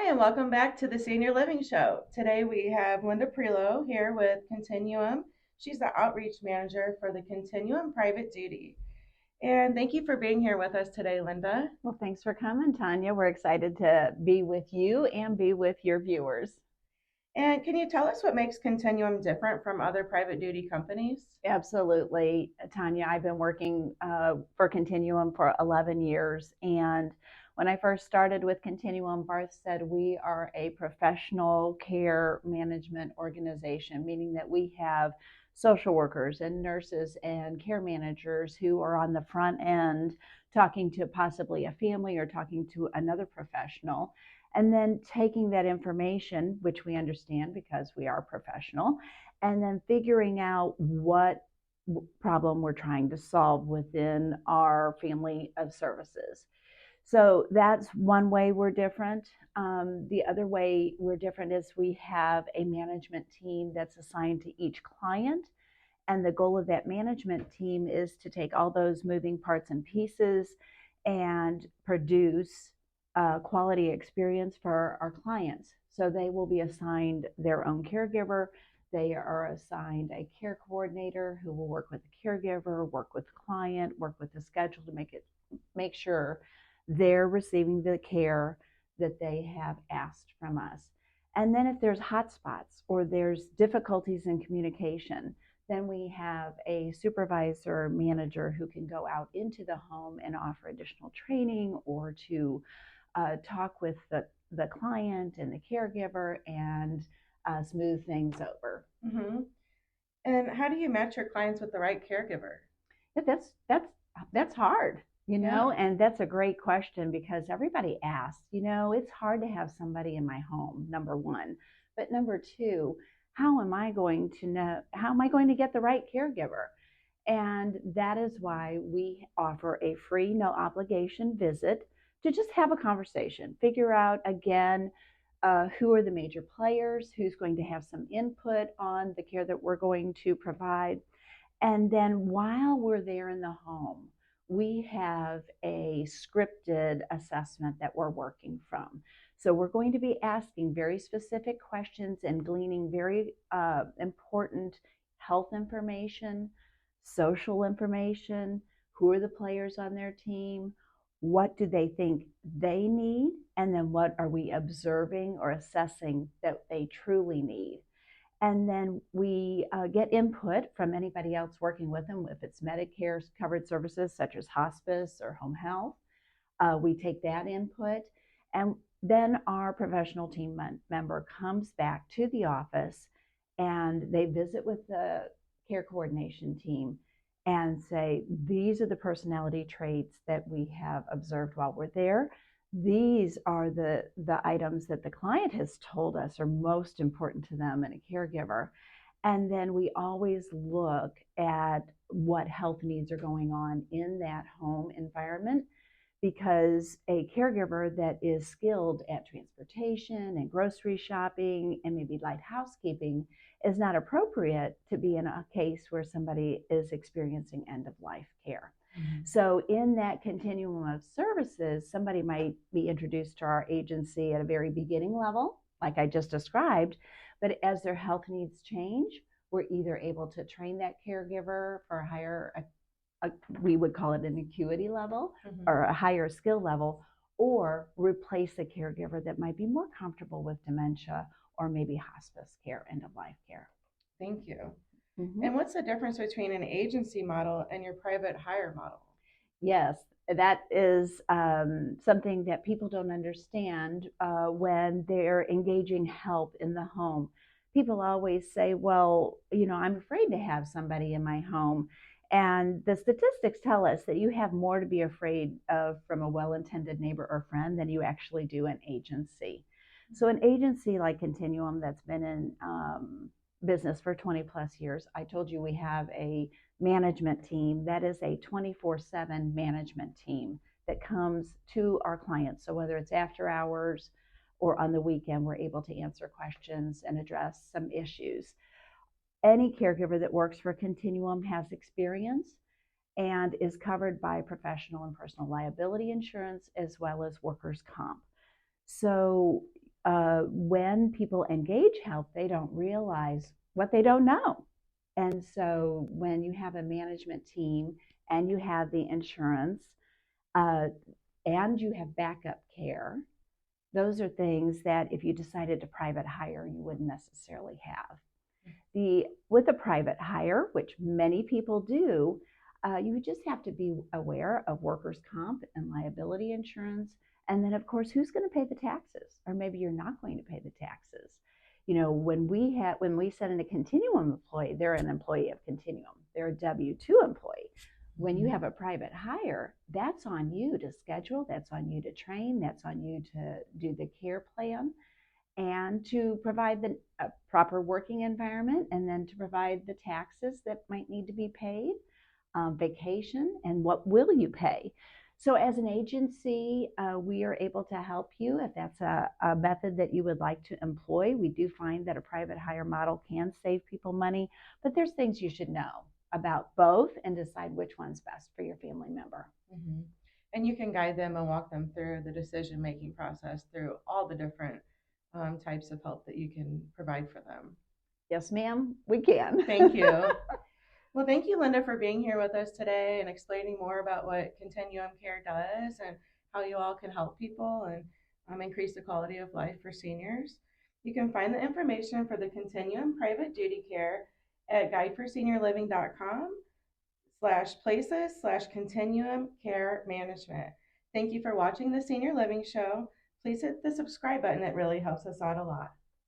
and welcome back to the Senior Living Show. Today we have Linda Priaulx here with Continuum. She's the outreach manager for the Continuum Private Duty. And thank you for being here with us today, Linda. Well, thanks for coming, Tanya. We're excited to be with you and be with your viewers. And can you tell us what makes Continuum different from other private duty companies? Absolutely, Tanya. I've been working for Continuum for 11 years. And when I first started with Continuum, Barth said we are a professional care management organization, meaning that we have social workers and nurses and care managers who are on the front end talking to possibly a family or talking to another professional, and then taking that information, which we understand because we are professional, and then figuring out what problem we're trying to solve within our family of services. So that's one way we're different. The other way we're different is we have a management team that's assigned to each client. And the goal of that management team is to take all those moving parts and pieces and produce a quality experience for our clients. So they will be assigned their own caregiver. They are assigned a care coordinator who will work with the caregiver, work with the client, work with the schedule to make sure they're receiving the care that they have asked from us. And then if there's hot spots or there's difficulties in communication, then we have a supervisor manager who can go out into the home and offer additional training or to talk with the client and the caregiver and smooth things over. Mm-hmm. And how do you match your clients with the right caregiver? That's hard, and that's a great question because everybody asks. It's hard to have somebody in my home, number one, but number two, how am I going to get the right caregiver? And that is why we offer a free, no obligation visit to just have a conversation, figure out again who are the major players, who's going to have some input on the care that we're going to provide. And then while we're there in the home, we have a scripted assessment that we're working from. So we're going to be asking very specific questions and gleaning very important health information, social information, who are the players on their team, what do they think they need, and then what are we observing or assessing that they truly need. And then we get input from anybody else working with them, if it's Medicare covered services such as hospice or home health. We take that input, and then our professional team member comes back to the office and they visit with the care coordination team and say, these are the personality traits that we have observed while we're there. These are the items that the client has told us are most important to them and a caregiver. And then we always look at what health needs are going on in that home environment, because a caregiver that is skilled at transportation and grocery shopping and maybe light housekeeping is not appropriate to be in a case where somebody is experiencing end-of-life care. Mm-hmm. So in that continuum of services, somebody might be introduced to our agency at a very beginning level, like I just described, but as their health needs change, we're either able to train that caregiver for a higher, we would call it an acuity level, mm-hmm. or a higher skill level, or replace a caregiver that might be more comfortable with dementia or maybe hospice care, end-of-life care. Thank you. Mm-hmm. And what's the difference between an agency model and your private hire model? Yes, that is something that people don't understand when they're engaging help in the home. People always say, well, I'm afraid to have somebody in my home. And the statistics tell us that you have more to be afraid of from a well-intended neighbor or friend than you actually do an agency. So an agency like Continuum that's been in business for 20 plus years, I told you we have a management team that is a 24/7 management team that comes to our clients. So whether it's after hours or on the weekend, we're able to answer questions and address some issues. Any caregiver that works for Continuum has experience and is covered by professional and personal liability insurance as well as workers' comp. So when people engage health, they don't realize what they don't know. And so when you have a management team and you have the insurance uh, and you have backup care, those are things that if you decided to private hire, you wouldn't necessarily have. With a private hire, which many people do, you just have to be aware of workers' comp and liability insurance. And then, of course, who's going to pay the taxes? Or maybe you're not going to pay the taxes. When we send in a Continuum employee, they're an employee of Continuum. They're a W-2 employee. When you have a private hire, that's on you to schedule, that's on you to train, that's on you to do the care plan and to provide the proper working environment, and then to provide the taxes that might need to be paid, vacation, and what will you pay. So as an agency, we are able to help you if that's a method that you would like to employ. We do find that a private hire model can save people money, but there's things you should know about both and decide which one's best for your family member. Mm-hmm. And you can guide them and walk them through the decision-making process through all the different types of help that you can provide for them. Yes, ma'am, we can. Thank you. Well, thank you, Linda, for being here with us today and explaining more about what Continuum Care does and how you all can help people and increase the quality of life for seniors. You can find the information for the Continuum Private Duty Care at guideforseniorliving.com/places/continuum care management. Thank you for watching the Senior Living Show. Please hit the subscribe button. It really helps us out a lot.